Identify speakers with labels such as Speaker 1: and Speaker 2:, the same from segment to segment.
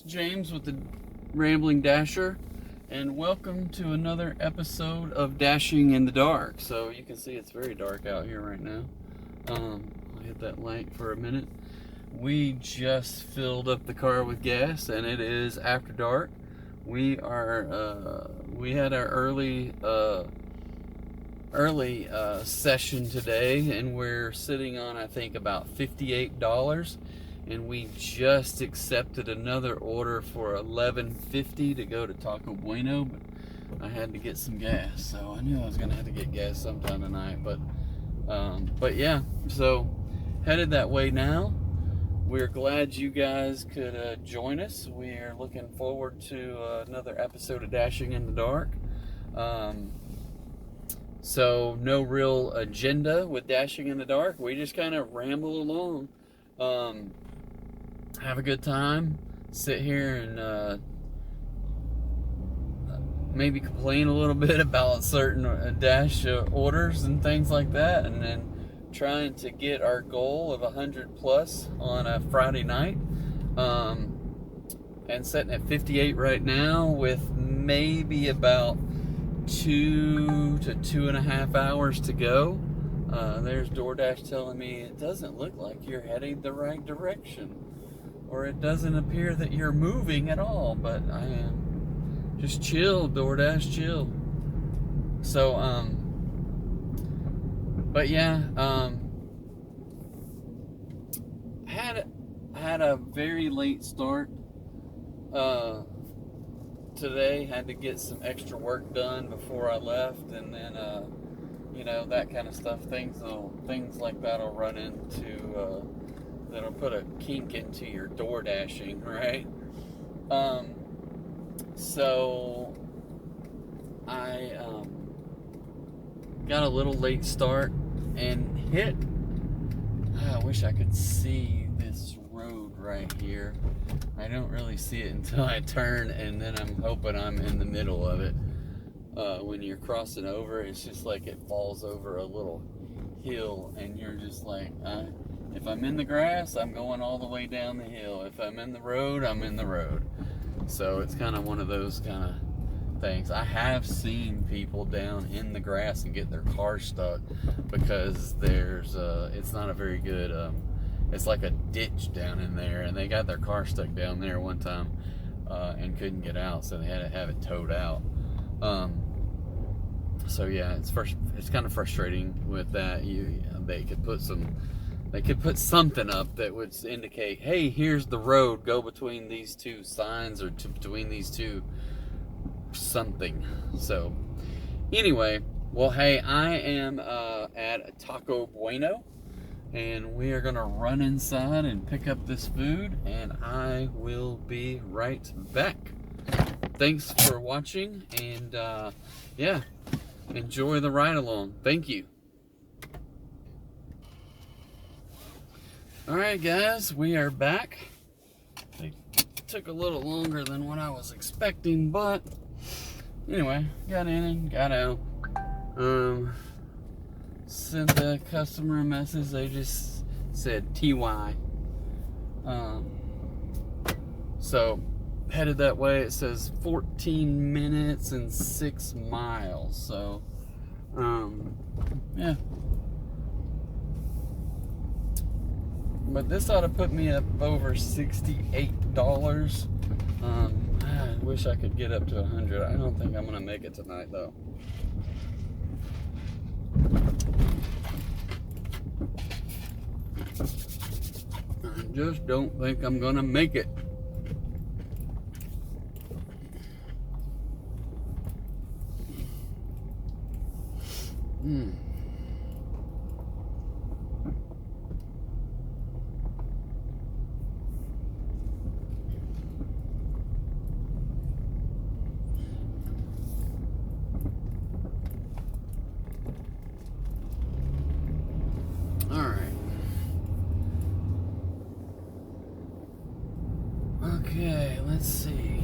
Speaker 1: James with the Rambling Dasher, and welcome to another episode of Dashing in the Dark. So you can see it's very dark out here right now. I'll hit that light for a minute. We just filled up the car with gas, and it is after dark. We had our early session today, and we're sitting on, I think, about $58. And we just accepted another order for $11.50 to go to Taco Bueno, but I had to get some gas, so I knew I was gonna have to get gas sometime tonight. But yeah, so headed that way now. We're glad you guys could join us. We are looking forward to another episode of Dashing in the Dark. So no real agenda with Dashing in the Dark. We just kind of ramble along. Have a good time, sit here and maybe complain a little bit about certain dash orders and things like that, and then trying to get our goal of 100 plus on a Friday night, and sitting at 58 right now with maybe about 2 to 2.5 hours to go. There's DoorDash telling me it doesn't look like you're heading the right direction, or it doesn't appear that you're moving at all, but I am. Just chill, DoorDash, chill. So, but yeah, had a very late start today. Had to get some extra work done before I left, and then you know, that kind of stuff. Things like that'll run into that'll put a kink into your door dashing, right? So I got a little late start and hit. I wish I could see this road right here. I don't really see it until I turn, and then I'm hoping I'm in the middle of it. When you're crossing over, it's just like it falls over a little hill, and you're just like, if I'm in the grass, I'm going all the way down the hill. If I'm in the road, I'm in the road. So it's kind of one of those kind of things. I have seen people down in the grass and get their car stuck because it's not a very good, it's like a ditch down in there, and they got their car stuck down there one time and couldn't get out, so they had to have it towed out. So yeah, it's kind of frustrating with that. They could put something up that would indicate, hey, here's the road, go between these two signs, or between these two something. So anyway, well, hey, I am at Taco Bueno, and we are gonna run inside and pick up this food, and I will be right back. Thanks for watching, and yeah, enjoy the ride along. Thank you. Alright guys, we are back. It took a little longer than what I was expecting, but anyway, got in and got out. Sent the customer a message. They just said TY. So headed that way. It says 14 minutes and 6 miles. So yeah. But this ought to put me up over $68. I wish I could get up to 100. I don't think I'm gonna make it tonight though. I just don't think I'm gonna make it. Okay, let's see.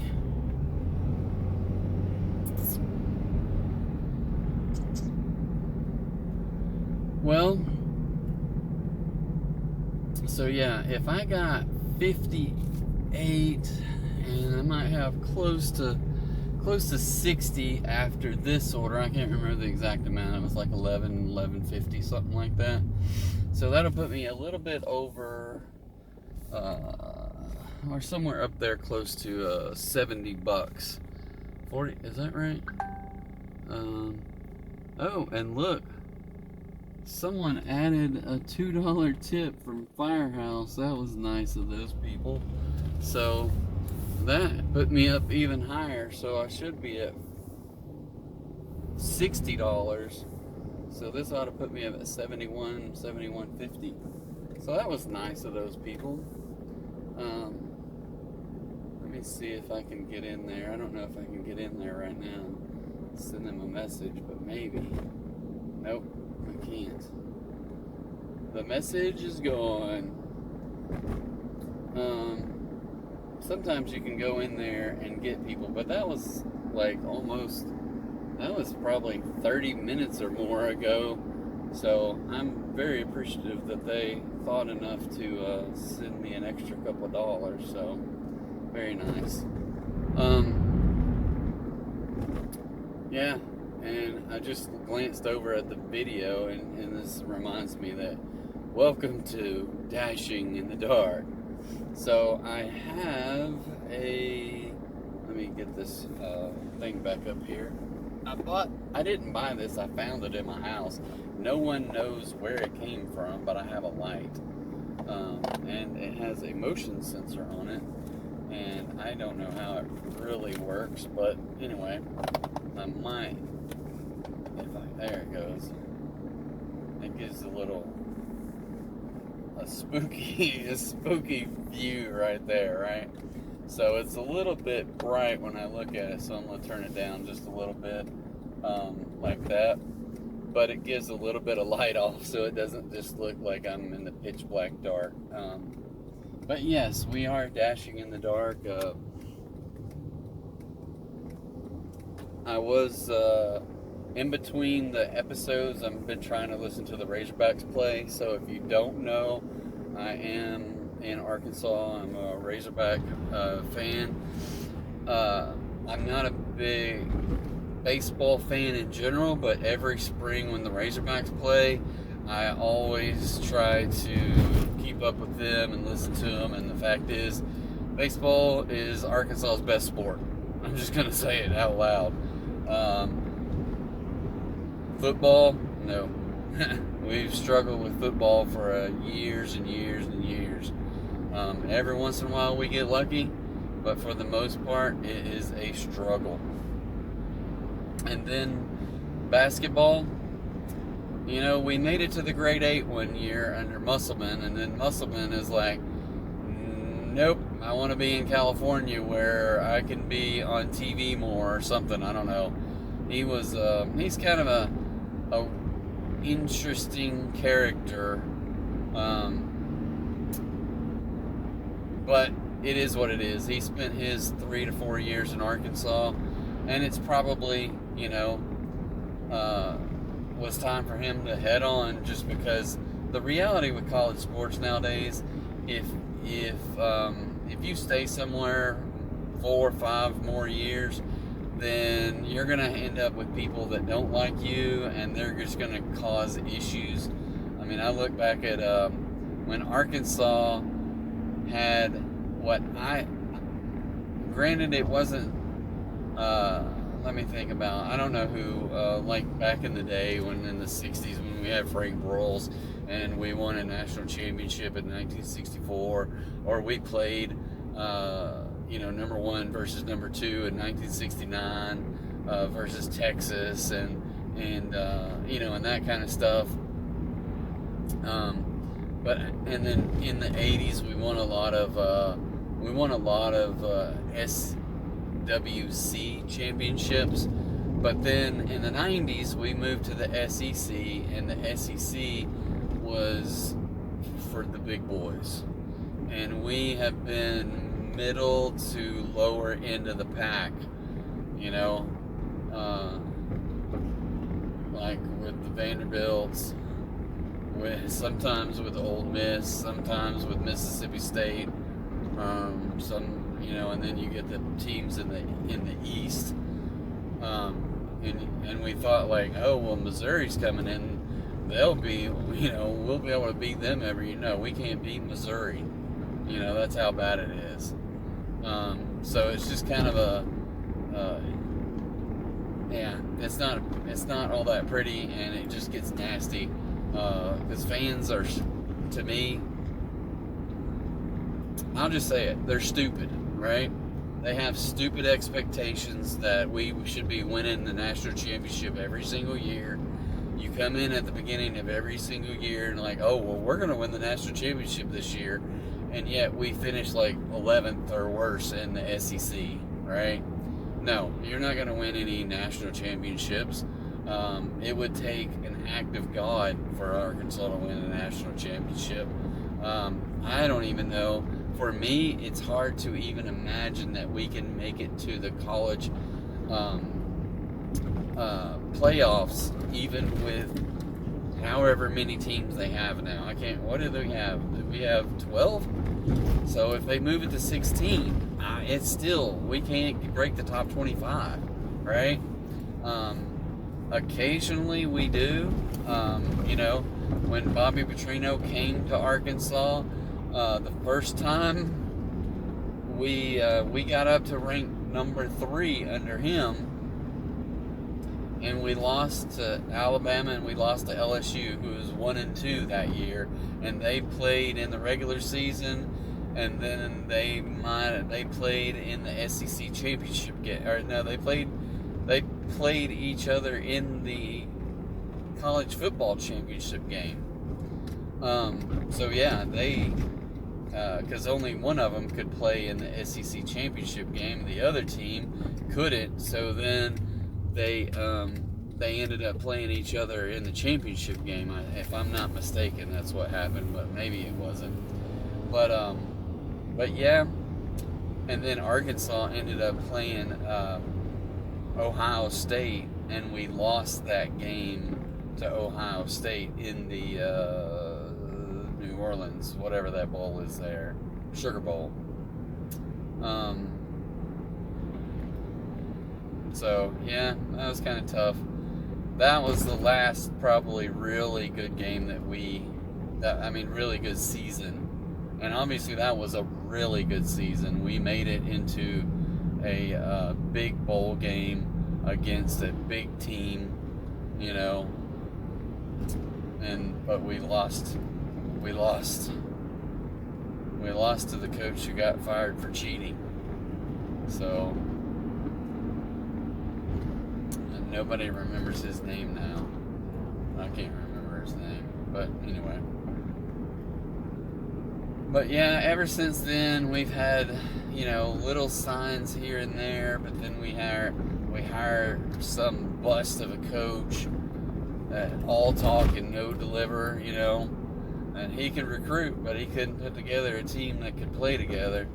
Speaker 1: Well, so yeah, if I got 58 and I might have close to 60 after this order. I can't remember the exact amount. It was like 11.50, something like that. So that'll put me a little bit over, or somewhere up there close to $70. 40, is that right? Oh, and look, someone added a $2 tip from Firehouse. That was nice of those people. So that put me up even higher. So I should be at $60. So this ought to put me up at 71.50. So that was nice of those people. Let me see if I can get in there. I don't know if I can get in there right now. Send them a message, but maybe. Nope, I can't. The message is gone. Sometimes you can go in there and get people, but that was like that was probably 30 minutes or more ago. So I'm very appreciative that they thought enough to send me an extra couple of dollars. So very nice. Yeah, and I just glanced over at the video, and this reminds me that welcome to Dashing in the Dark. So I have let me get this thing back up here. I didn't buy this, I found it in my house. No one knows where it came from, but I have a light. And it has a motion sensor on it. And I don't know how it really works, but anyway, I might, there it goes. It gives a spooky view right there, right? So it's a little bit bright when I look at it, so I'm going to turn it down just a little bit, like that. But it gives a little bit of light off, so it doesn't just look like I'm in the pitch black dark. But yes, we are dashing in the dark. I was in between the episodes. I've been trying to listen to the Razorbacks play. So if you don't know, I am in Arkansas. I'm a Razorback fan. I'm not a big baseball fan in general, but every spring when the Razorbacks play, I always try to keep up with them and listen to them. And the fact is, baseball is Arkansas's best sport. I'm just going to say it out loud. Football, no. We've struggled with football for years and years and years. Every once in a while we get lucky, but for the most part, it is a struggle. And then basketball, you know, we made it to the grade 8 one year under Musselman, and then Musselman is like, nope, I want to be in California where I can be on TV more or something. I don't know. He's kind of a interesting character, but it is what it is. He spent his 3 to 4 years in Arkansas, and it's probably, you know, was time for him to head on, just because the reality with college sports nowadays, if you stay somewhere 4 or 5 more years, then you're going to end up with people that don't like you, and they're just going to cause issues. I mean, I look back at when Arkansas had granted it wasn't, let me think about, I don't know who, like back in the day when in the 60s when we had Frank Broyles and we won a national championship in 1964, or we played, you know, number 1 versus number 2 in 1969 versus Texas, and you know, and that kind of stuff. And then in the 80s we won a lot of SWC championships. But then in the 90s we moved to the SEC, and the SEC was for the big boys, and we have been middle to lower end of the pack, you know, like with the Vanderbilts, sometimes with Ole Miss, sometimes with Mississippi State, and then you get the teams in the East. And we thought like, oh well, Missouri's coming in, they'll be, we'll be able to beat them we can't beat Missouri. That's how bad it is. So it's just kind of it's not all that pretty, and it just gets nasty, because fans are, to me, I'll just say it, they're stupid, right? They have stupid expectations that we should be winning the national championship every single year. You come in at the beginning of every single year and like, oh, well, we're going to win the national championship this year. And yet we finish like 11th or worse in the SEC, right? No, you're not going to win any national championships. It would take an act of God for Arkansas to win a national championship. I don't even know. For me, it's hard to even imagine that we can make it to the college playoffs, even with however many teams they have now. What do they have? We have 12? So if they move it to 16, it's still, we can't break the top 25, right? Occasionally we do. When Bobby Petrino came to Arkansas, the first time we got up to rank number 3 under him, and we lost to Alabama and we lost to LSU, who was 1-2 that year, and they played in the regular season, and then they played in the SEC championship game, or no, they played each other in the college football championship game. So yeah, because only one of them could play in the SEC championship game, the other team couldn't. So then they ended up playing each other in the championship game. If I'm not mistaken, that's what happened, but maybe it wasn't. But yeah, and then Arkansas ended up playing Ohio State, and we lost that game to Ohio State in the New Orleans, whatever that bowl is there, Sugar Bowl. So yeah, that was kind of tough. That was the last probably really good game really good season. And obviously that was a really good season. We made it into a big bowl game against a big team, but we lost to the coach who got fired for cheating. So nobody remembers his name now. I can't remember his name, but anyway. But yeah, ever since then we've had, little signs here and there, but then we hire some bust of a coach that all talk and no deliver, and he could recruit, but he couldn't put together a team that could play together.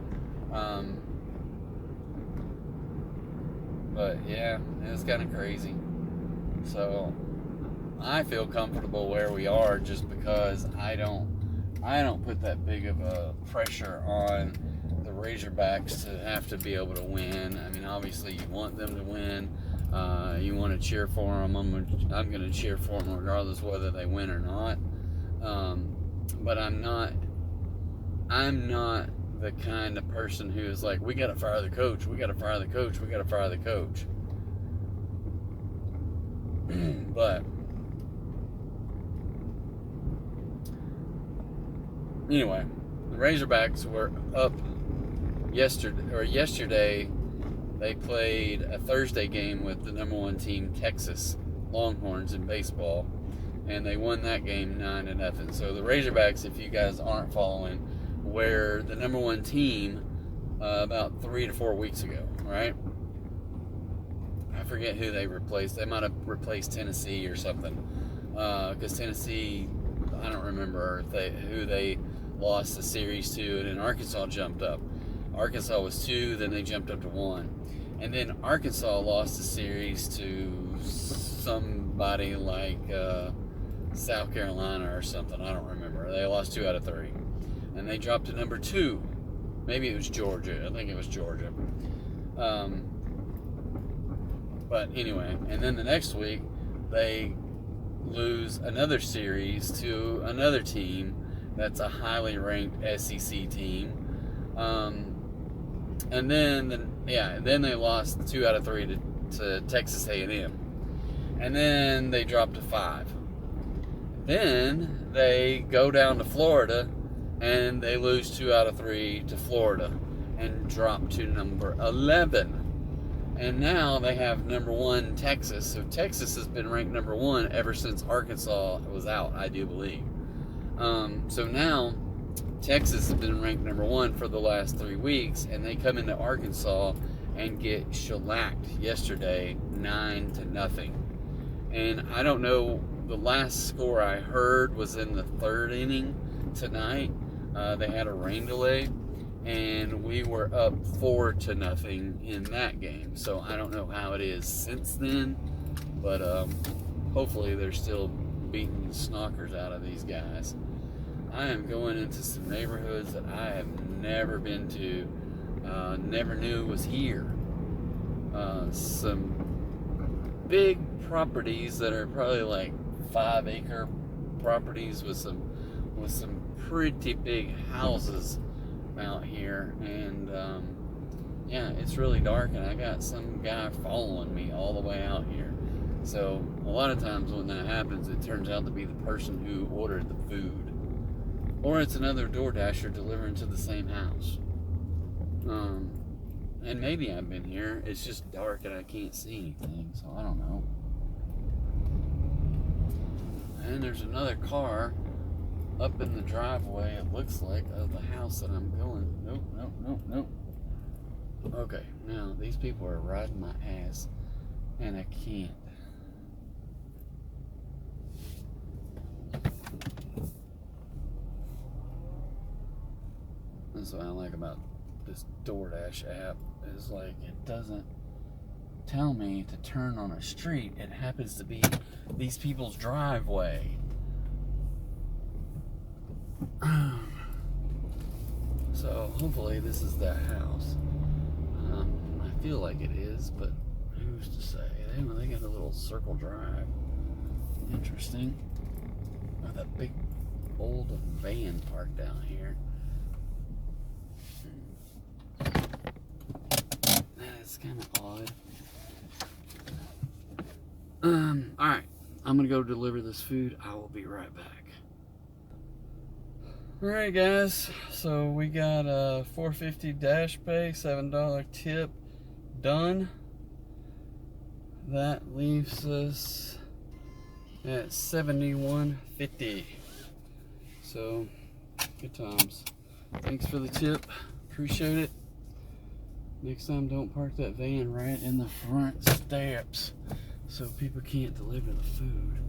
Speaker 1: But yeah, it was kind of crazy. So I feel comfortable where we are just because I don't put that big of a pressure on the Razorbacks to have to be able to win. I mean, obviously you want them to win. You want to cheer for them. I'm going to cheer for them regardless whether they win or not. But I'm not the kind of person who is like, we got to fire the coach. We got to fire the coach. We got to fire the coach. But anyway, the Razorbacks were up yesterday. They played a Thursday game with the number 1 team, Texas Longhorns in baseball, and they won that game 9-0. So the Razorbacks, if you guys aren't following, were the number 1 team about 3 to 4 weeks ago, right? I forget who they replaced. They might have replaced Tennessee or something, because Tennessee, I don't remember who they lost the series to, and then Arkansas jumped up. Arkansas was 2, then they jumped up to 1. And then Arkansas lost the series to somebody like South Carolina or something. I don't remember. They lost 2 out of 3. And they dropped to number 2. Maybe it was Georgia. I think it was Georgia. But anyway, and then the next week they lose another series to another team that's a highly ranked SEC team. And then they lost 2 out of 3 to Texas A&M. And then they dropped to 5. Then they go down to Florida and they lose 2 out of 3 to Florida and drop to number 11. And now they have number 1 Texas. So Texas has been ranked number 1 ever since Arkansas was out, I do believe. So now Texas has been ranked number 1 for the last 3 weeks, and they come into Arkansas and get shellacked yesterday, 9-0. And I don't know, the last score I heard was in the 3rd inning tonight. They had a rain delay, and we were up 4-0 in that game. So I don't know how it is since then, but hopefully they're still beating the snockers out of these guys. I am going into some neighborhoods that I have never been to, never knew was here. Some big properties that are probably like 5-acre properties with some pretty big houses out here, and yeah, it's really dark, and I got some guy following me all the way out here. So a lot of times when that happens, it turns out to be the person who ordered the food, or it's another DoorDasher delivering to the same house. And maybe I've been here, it's just dark and I can't see anything, so I don't know. And there's another car up in the driveway, it looks like, of the house that I'm going. Nope. Okay, now these people are riding my ass, and I can't. That's what I like about this DoorDash app, is like, it doesn't tell me to turn on a street. It happens to be these people's driveway. So hopefully this is that house. I feel like it is, but who's to say? They got a little circle drive. Interesting. With a big old van parked down here. That's kind of odd. Alright. I'm gonna go deliver this food. I will be right back. Alright guys, so we got a $4.50 dash pay, $7 tip done. That leaves us at $71.50. So good times. Thanks for the tip, appreciate it. Next time, don't park that van right in the front steps so people can't deliver the food.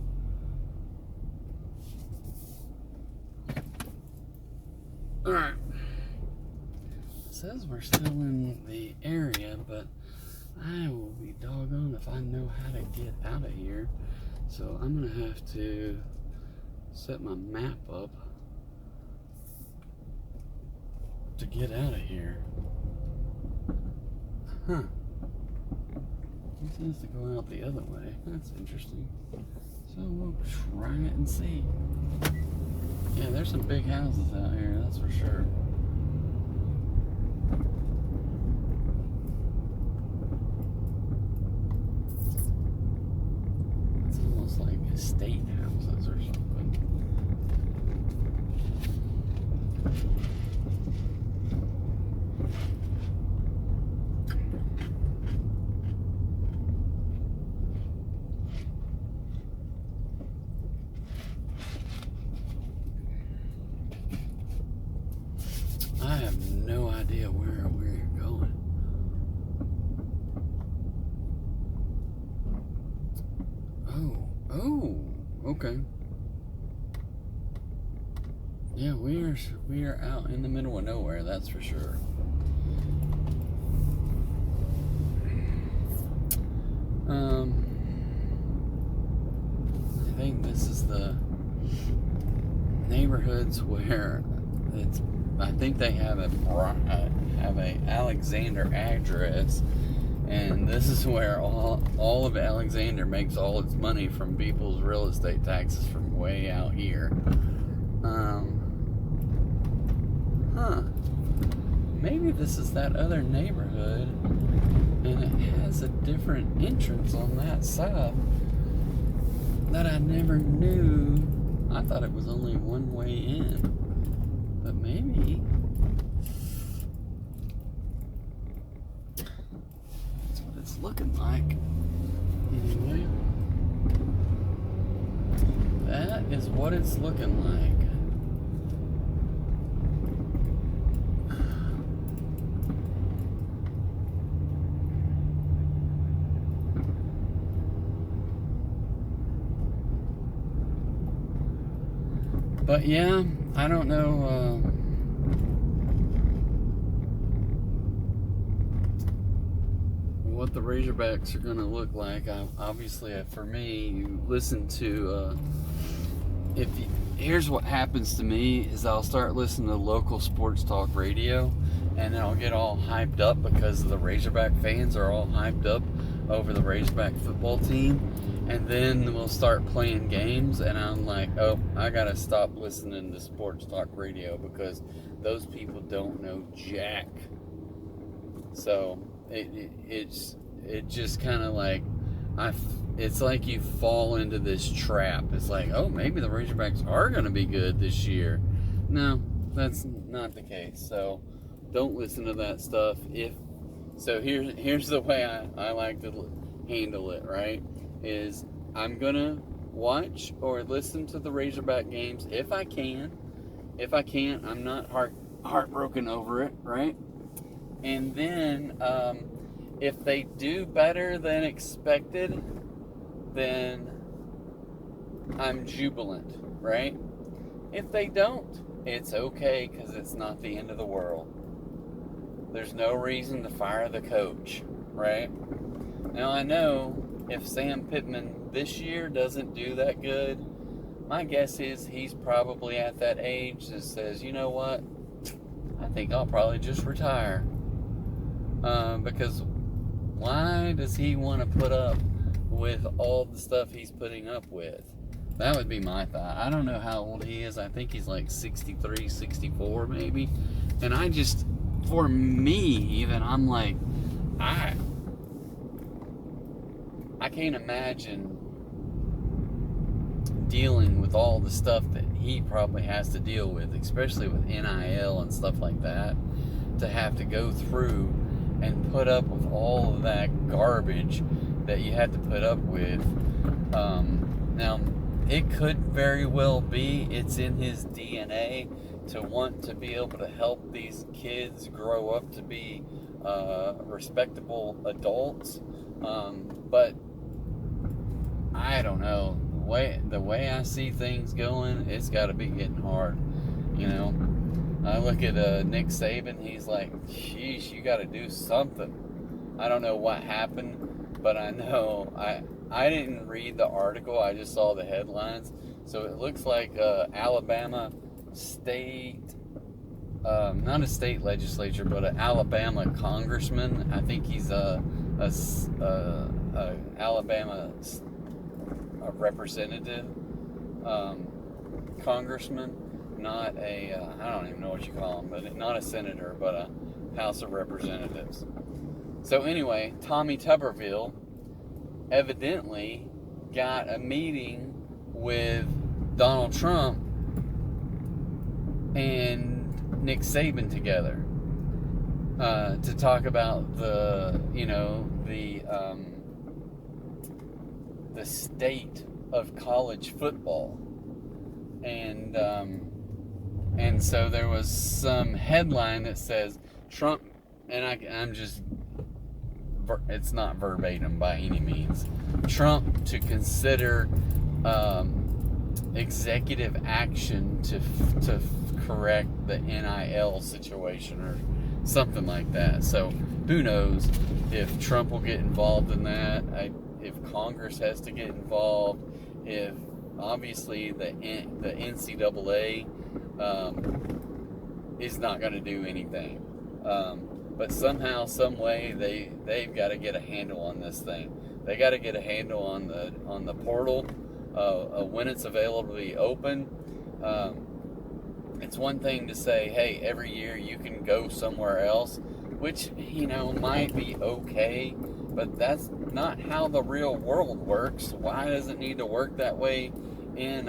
Speaker 1: Alright. It says we're still in the area, but I will be doggone if I know how to get out of here. So I'm going to have to set my map up to get out of here. Huh. It says to go out the other way. That's interesting. So we'll try it and see. Yeah, there's some big houses out here, that's for sure. It's almost like estate houses or something. I have no idea where we're going. Oh, okay. Yeah, we are out in the middle of nowhere, that's for sure. I think this is the neighborhoods where it's I think they have a Alexander address, and this is where all of Alexander makes all its money from people's real estate taxes from way out here. Maybe this is that other neighborhood, and it has a different entrance on that side that I never knew. I thought it was only one way in, but maybe that's what it's looking like. Anyway, that is what it's looking like. But yeah, I don't know what the Razorbacks are going to look like. Obviously, for me, you listen to, here's what happens to me is I'll start listening to local sports talk radio, and then I'll get all hyped up because the Razorback fans are all hyped up over the Razorback football team. And then we'll start playing games, and I'm like, oh, I gotta stop listening to sports talk radio because those people don't know jack. So it's just kind of like it's like you fall into this trap. It's like, oh, maybe the Razorbacks are gonna be good this year. No, that's not the case. So don't listen to that stuff. Here's the way I like to handle it, right? Is I'm gonna watch or listen to the Razorback games if I can. If I can't, I'm not heartbroken over it, right? And then if they do better than expected, then I'm jubilant, right? If they don't, it's okay because it's not the end of the world. There's no reason to fire the coach, right? Now I know if Sam Pittman this year doesn't do that good, my guess is he's probably at that age that says, you know what, I think I'll probably just retire. Because why does he want to put up with all the stuff he's putting up with? That would be my thought. I don't know how old he is. I think he's like 63, 64 maybe. And for me even, I'm like, I can't imagine dealing with all the stuff that he probably has to deal with, especially with NIL and stuff like that, to have to go through and put up with all of that garbage that you had to put up with. Now, it could very well be it's in his DNA to want to be able to help these kids grow up to be respectable adults. But I don't know. The way I see things going, it's got to be getting hard. You know, I look at Nick Saban. He's like, "Sheesh, you got to do something." I don't know what happened, but I know I didn't read the article. I just saw the headlines. So it looks like Alabama state, not a state legislature, but an Alabama congressman. I think he's a Alabama representative, congressman, not a, I don't even know what you call him, but not a senator, but a House of Representatives. So anyway, Tommy Tuberville evidently got a meeting with Donald Trump and Nick Saban together to talk about the state of college football, and so there was some headline that says Trump, and it's not verbatim by any means, Trump to consider executive action to correct the NIL situation or something like that. So who knows if Trump will get involved in that, if Congress has to get involved, if obviously the NCAA is not going to do anything. But somehow, some way, they've got to get a handle on this thing. They got to get a handle on the portal when it's available to be open. It's one thing to say, hey, every year you can go somewhere else, which, might be okay, but that's not how the real world works. Why does it need to work that way in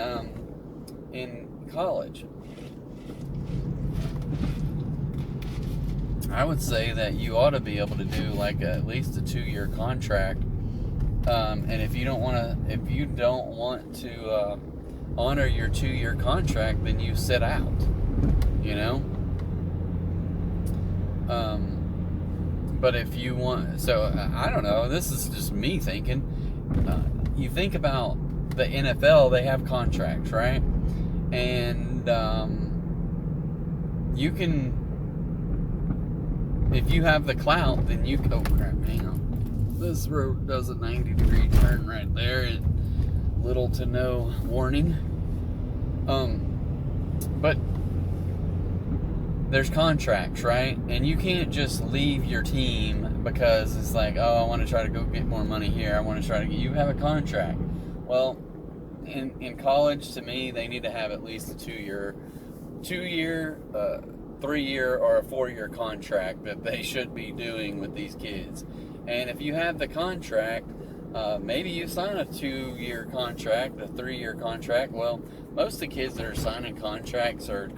Speaker 1: college? I would say that you ought to be able to do like at least a 2-year contract. And if you don't want to honor your 2-year contract, then you sit out. But if you want, so I don't know. This is just me thinking. You think about the NFL; they have contracts, right? And you can. If you have the clout, then you... Oh, crap, hang on. This road does a 90-degree turn right there, and little to no warning. But there's contracts, right? And you can't just leave your team because it's like, oh, I want to try to go get more money here. I want to try to get... You have a contract. Well, in college, to me, they need to have at least a 2-year, 3-year or a 4-year contract that they should be doing with these kids. And if you have the contract, maybe you sign a 2-year contract, a 3-year contract. Well, most of the kids that are signing contracts are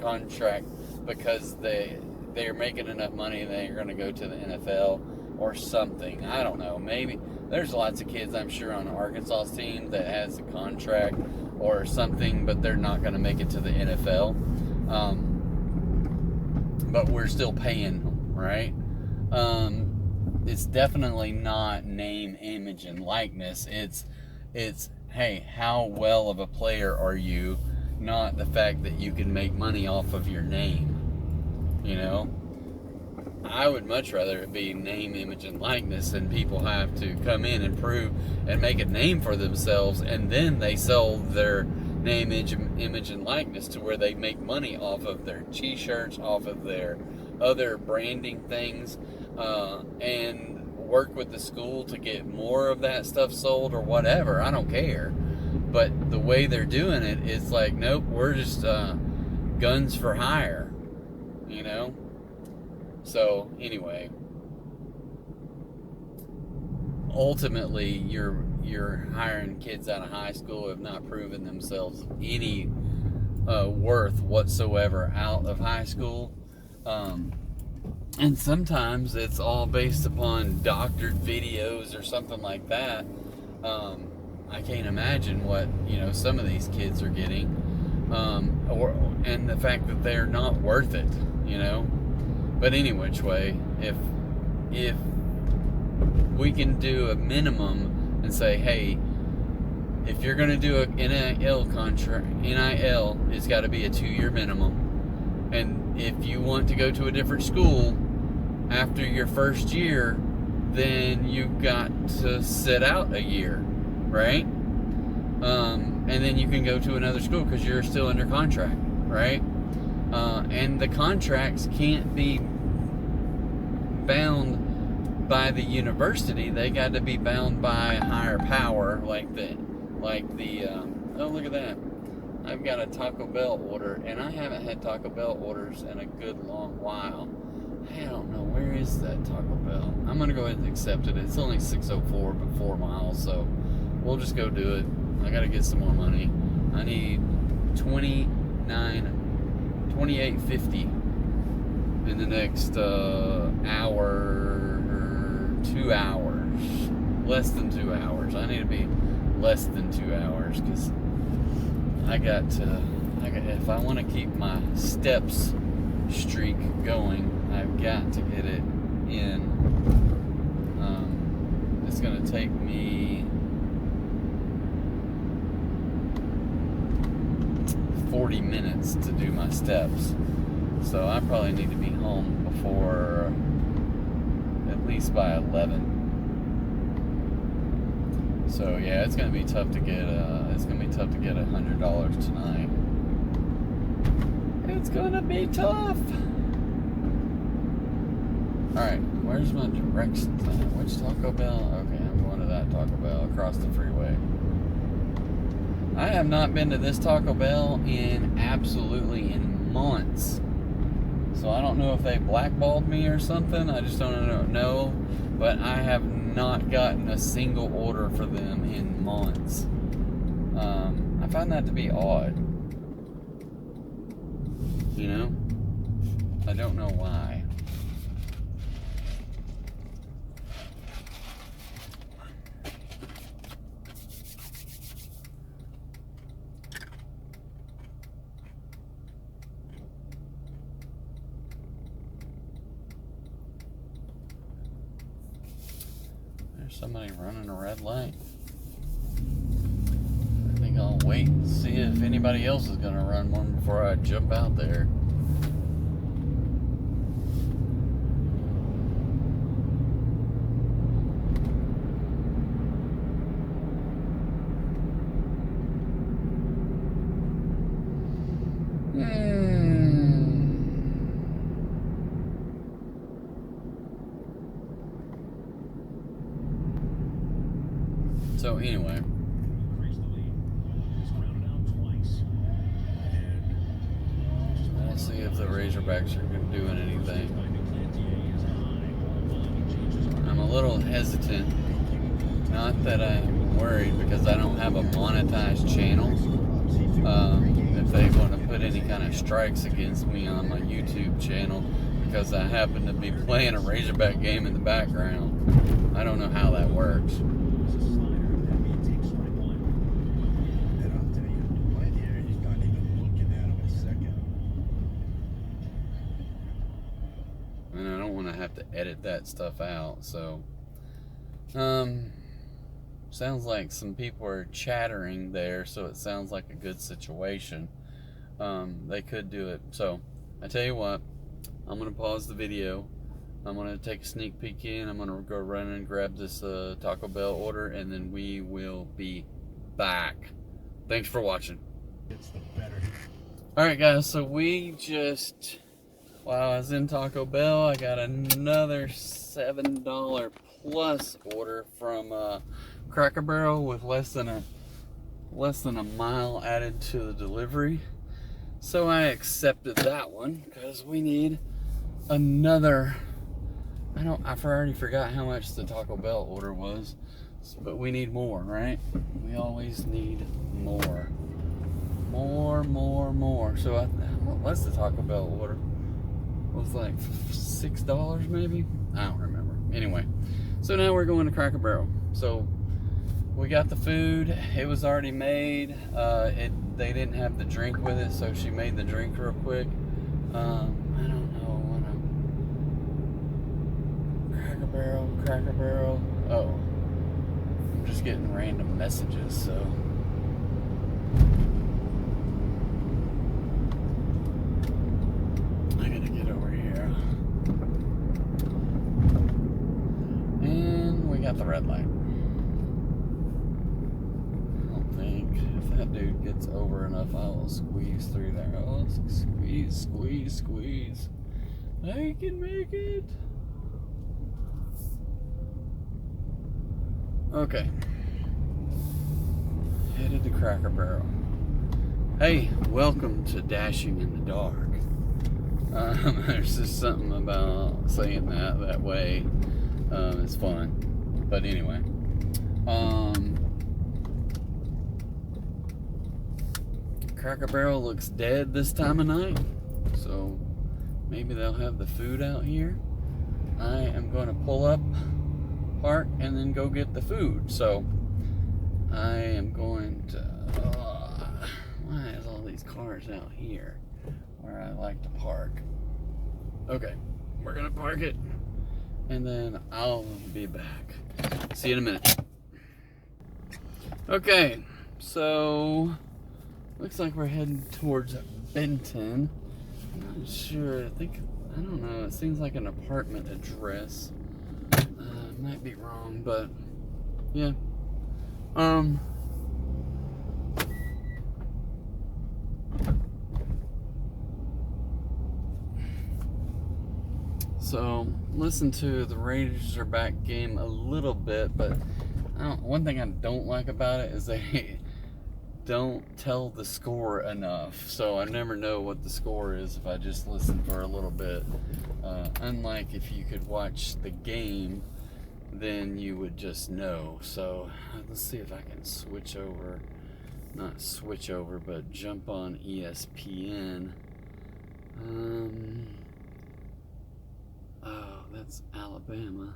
Speaker 1: because they're making enough money and they're going to go to the NFL or something. I don't know. Maybe there's lots of kids, I'm sure, on Arkansas team that has a contract or something, but they're not going to make it to the NFL. But we're still paying them, right? It's definitely not name, image, and likeness. It's hey, how well of a player are you? Not the fact that you can make money off of your name. I would much rather it be name, image, and likeness, and people have to come in and prove and make a name for themselves, and then they sell their name, image, and likeness to where they make money off of their t-shirts, off of their other branding things, and work with the school to get more of that stuff sold or whatever. I don't care. But the way they're doing it is like, nope, we're just guns for hire, So anyway, ultimately, you're hiring kids out of high school who have not proven themselves any worth whatsoever out of high school. And sometimes it's all based upon doctored videos or something like that. I can't imagine what, some of these kids are getting. And the fact that they're not worth it, But any which way, if we can do a minimum and say, hey, if you're going to do a NIL contract, NIL, it's got to be a 2-year minimum. And if you want to go to a different school after your first year, then you've got to sit out a year, right? And then you can go to another school because you're still under contract, right? And the contracts can't be bound by the university. They got to be bound by a higher power, like the oh, look at that. I've got a Taco Bell order, and I haven't had Taco Bell orders in a good long while. I don't know, where is that Taco Bell? I'm going to go ahead and accept it. It's only 604, but 4 miles, so we'll just go do it. I got to get some more money. I need $28.50 in the next hour or 2 hours. Less than 2 hours. I need to be less than 2 hours because if I want to keep my steps streak going, I've got to get it in. It's going to take me 40 minutes to do my steps. So I probably need to be home before, at least by 11. So yeah, it's gonna be tough to get $100 tonight. It's gonna be tough. Alright, where's my directions at? Which Taco Bell? Okay, I'm going to that Taco Bell across the freeway. I have not been to this Taco Bell in months. So I don't know if they blackballed me or something. I just don't know. But I have not gotten a single order for them in months. I find that to be odd. You know? I don't know why. There's somebody running a red light. I think I'll wait and see if anybody else is going to run one before I jump out there. So anyway, we'll see if the Razorbacks are doing anything. I'm a little hesitant. Not that I'm worried, because I don't have a monetized channel. If they want to put any kind of strikes against me on my YouTube channel, because I happen to be playing a Razorback game in the background. I don't know how that works. And I don't want to have to edit that stuff out. So, sounds like some people are chattering there, so it sounds like a good situation. They could do it. So, I tell you what, I'm going to pause the video. I'm going to take a sneak peek in. I'm going to go run and grab this Taco Bell order, and then we will be back. Thanks for watching.
Speaker 2: It's the better.
Speaker 1: Alright guys, so while I was in Taco Bell, I got another $7 plus order from Cracker Barrel with less than a mile added to the delivery. So I accepted that one because we need another. I've already forgot how much the Taco Bell order was, but we need more, right? We always need more. More. So what's the Taco Bell order? It was like $6 maybe? I don't remember. Anyway, so now we're going to Cracker Barrel. So we got the food. It was already made. They didn't have the drink with it, so she made the drink real quick. I don't know what Cracker Barrel. Oh, I'm just getting random messages, so. I gotta get over here. And we got the red light. I don't think if that dude gets over enough, I will squeeze through there. Oh, squeeze. I can make it. Okay. Headed to Cracker Barrel. Hey, welcome to Dashing in the Dark. There's just something about saying that way. It's fun. But anyway. Cracker Barrel looks dead this time of night. So maybe they'll have the food out here. I am going to pull up, park, and then go get the food. So I am going to. Why is all these cars out here where I like to park? Okay, we're gonna park it, and then I'll be back. See you in a minute. Okay, so looks like we're heading towards Benton. I'm not sure. I don't know. It seems like an apartment address. Might be wrong, but yeah. So, listen to the Razorback game a little bit, but one thing I don't like about it is they don't tell the score enough. So I never know what the score is if I just listen for a little bit. Unlike if you could watch the game, then you would just know. So let's see if I can switch over. Not switch over, but jump on ESPN. Oh, that's Alabama.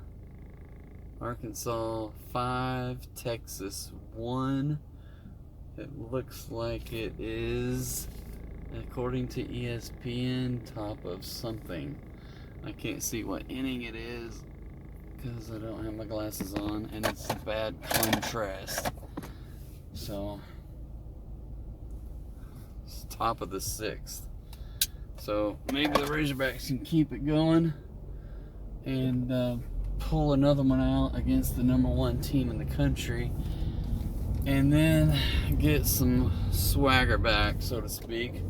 Speaker 1: Arkansas 5, Texas 1. It looks like it is, according to ESPN, top of something. I can't see what inning it is because I don't have my glasses on, and it's a bad contrast. So, it's top of the 6th. So, maybe the Razorbacks can keep it going and pull another one out against the number 1 team in the country, and then get some swagger back, so to speak.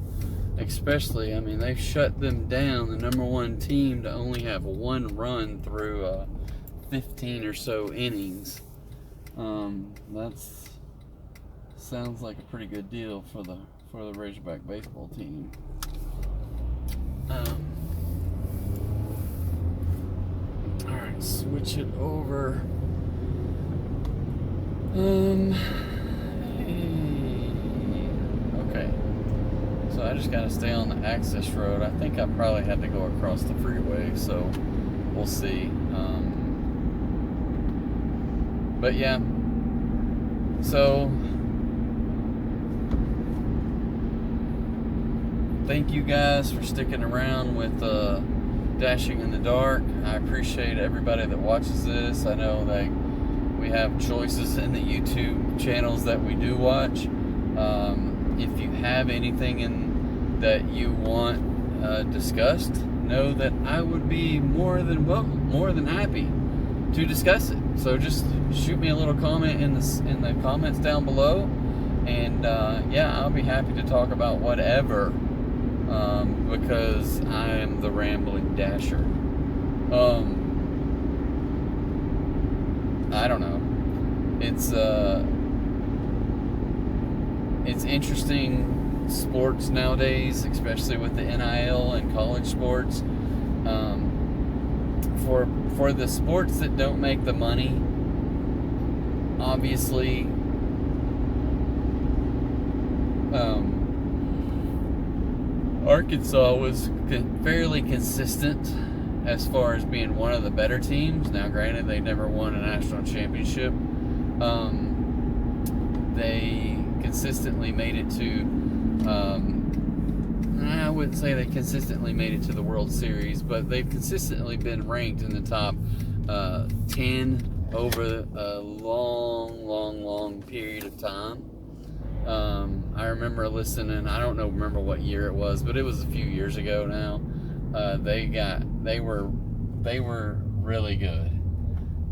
Speaker 1: Especially, I mean, they've shut them down, the number 1 team, to only have 1 run through 15 or so innings. That's sounds like a pretty good deal for the Razorback baseball team. Alright, switch it over. Okay. So I just gotta stay on the access road. I think I probably had to go across the freeway, so we'll see. But yeah. So thank you guys for sticking around with Dashing in the Dark. I appreciate everybody that watches this. I know that we have choices in the YouTube channels that we do watch. If you have anything that you want discussed, know that I would be more than happy to discuss it. So just shoot me a little comment in the comments down below, and yeah, I'll be happy to talk about whatever. Because I am the rambling dasher. I don't know. It's interesting sports nowadays, especially with the NIL and college sports. For the sports that don't make the money, obviously, Arkansas was fairly consistent as far as being one of the better teams. Now, granted, they never won a national championship. They consistently made it to, I wouldn't say they consistently made it to the World Series, but they've consistently been ranked in the top 10 over a long period of time. I remember listening, I don't remember what year it was, but it was a few years ago now. They were really good.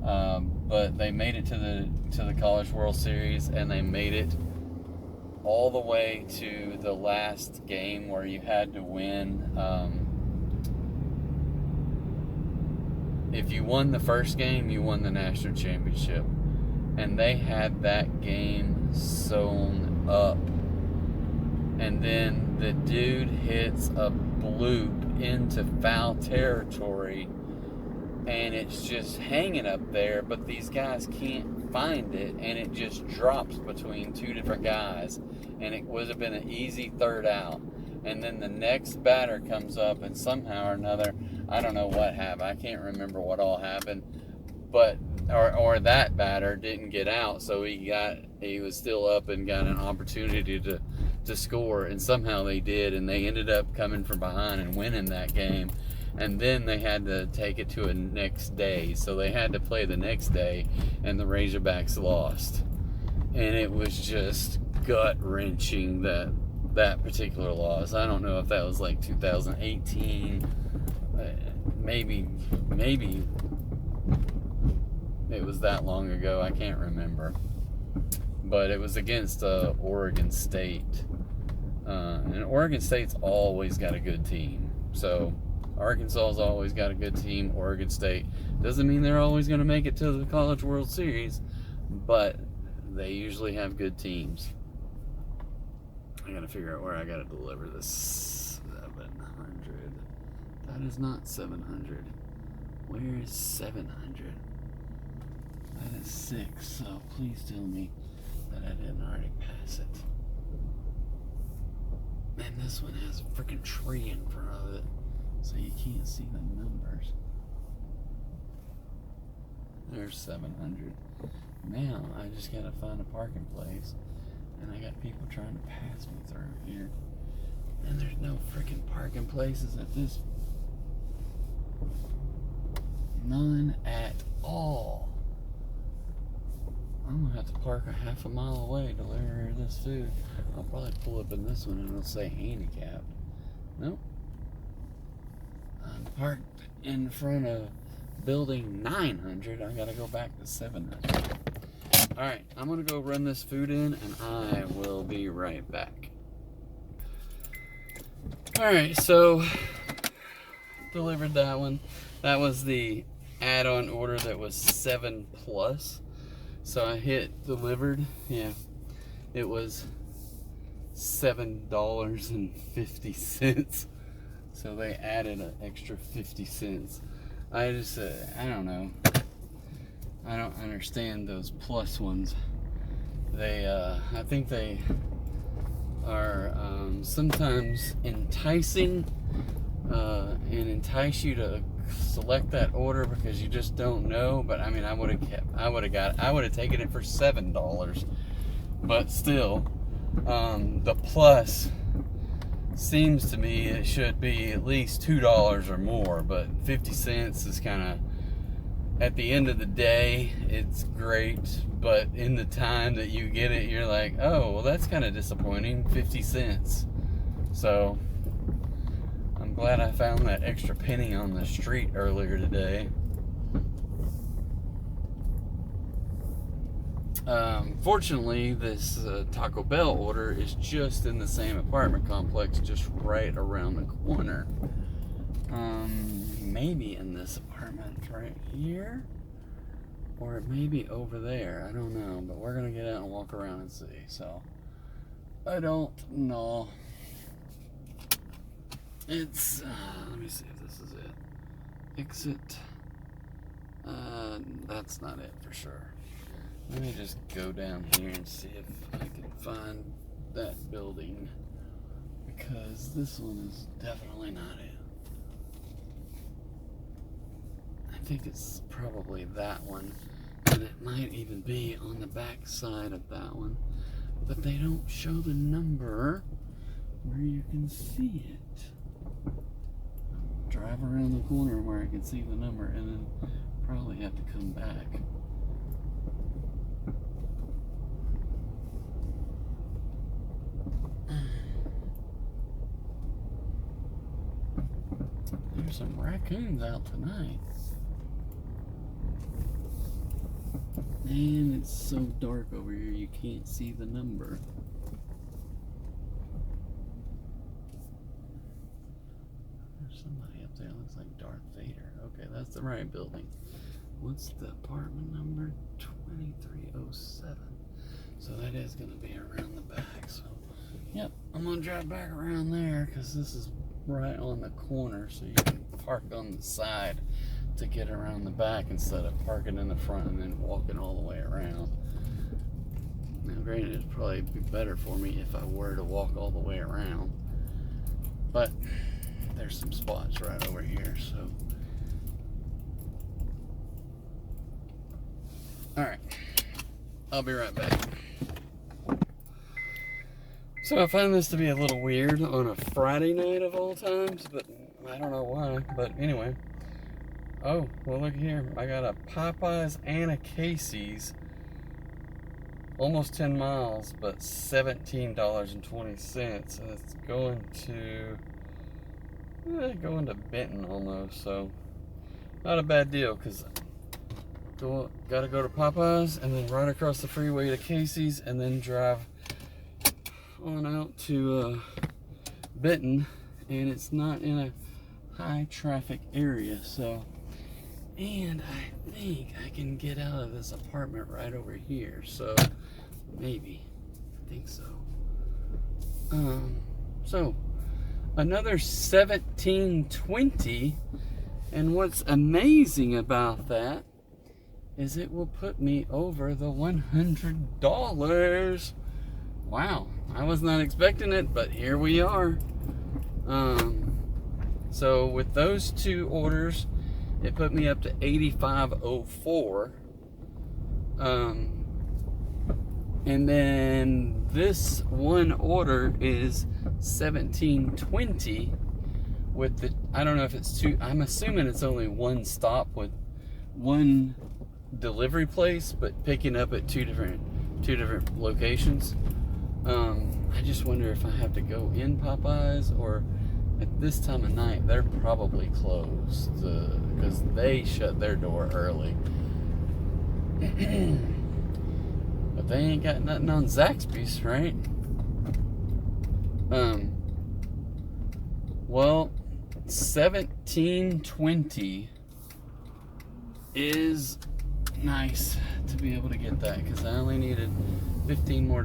Speaker 1: But they made it to the College World Series, and they made it all the way to the last game where you had to win. If you won the first game, you won the national championship. And they had that game sewn up. And then the dude hits a bloop into foul territory, and it's just hanging up there, but these guys can't find it, and it just drops between 2 different guys, and it would have been an easy third out. And then the next batter comes up, and somehow or another, I don't know what happened, I can't remember what all happened, but or that batter didn't get out, so he was still up and got an opportunity to score, and somehow they did, and they ended up coming from behind and winning that game. And then they had to take it to a next day, so they had to play the next day, and the Razorbacks lost. And it was just gut-wrenching, that particular loss. I don't know if that was like 2018, maybe it was that long ago, I can't remember. But it was against Oregon State. And Oregon State's always got a good team. So, Arkansas's always got a good team. Oregon State doesn't mean they're always going to make it to the College World Series, but they usually have good teams. I got to figure out where I got to deliver this 700. That is not 700. Where is 700? That is 6. So please tell me that I didn't already pass it. And this one has a freaking tree in front of it, so you can't see the numbers. There's 700. Now I just gotta find a parking place, and I got people trying to pass me through here, and there's no freaking parking places at this. None at all. I'm gonna have to park a half a mile away to deliver this food. I'll probably pull up in this one and it'll say handicapped. Nope. I'm parked in front of building 900. I gotta go back to 700. Alright, I'm gonna go run this food in and I will be right back. Alright, so delivered that one. That was the add-on order that was 7 plus. So I hit delivered. Yeah, it was $7.50. So they added an extra 50 cents. I just, I don't know. I don't understand those plus ones. They, I think they are sometimes enticing and entice you to select that order because you just don't know. But I mean, I would have taken it for $7. But still, the plus seems to me it should be at least $2 or more. But 50 cents is kind of, at the end of the day, it's great. But in the time that you get it, you're like, oh, well, that's kind of disappointing. 50 cents. So I'm glad I found that extra penny on the street earlier today. Fortunately, this Taco Bell order is just in the same apartment complex, just right around the corner. Maybe in this apartment right here, or it may be over there. I don't know, but we're gonna get out and walk around and see. So I don't know. It's, let me see if this is it. Exit. That's not it for sure. Let me just go down here and see if I can find that building, because this one is definitely not it. I think it's probably that one, and it might even be on the back side of that one, but they don't show the number where you can see it. Drive around the corner where I can see the number and then probably have to come back. There's some raccoons out tonight. And it's so dark over here you can't see the number. Somebody up there looks like Darth Vader. Okay, that's the right building. What's the apartment number? 2307. So that is going to be around the back. So, yep, I'm going to drive back around there because this is right on the corner. So you can park on the side to get around the back instead of parking in the front and then walking all the way around. Now, granted, it'd probably be better for me if I were to walk all the way around. But there's some spots right over here, so. Alright, I'll be right back. So I find this to be a little weird on a Friday night of all times, but I don't know why, but anyway. Oh, well look here, I got a Popeyes and a Casey's, almost 10 miles, but $17.20, and it's going to Benton almost, so not a bad deal, because gotta go to Popeyes and then right across the freeway to Casey's and then drive on out to Benton, and it's not in a high traffic area. So, and I think I can get out of this apartment right over here. So maybe, I think so. So another 17.20, and what's amazing about that is it will put me over the $100. Wow, I was not expecting it, but here we are. So with those two orders, it put me up to $85.04. And then this one order is $17.20 with the, I don't know if it's two, I'm assuming it's only one stop with one delivery place, but picking up at two different locations. I just wonder if I have to go in Popeyes, or at this time of night they're probably closed because they shut their door early. But they ain't got nothing on Zaxby's, right? Well, 17.20 is nice to be able to get that, because I only needed $15 more,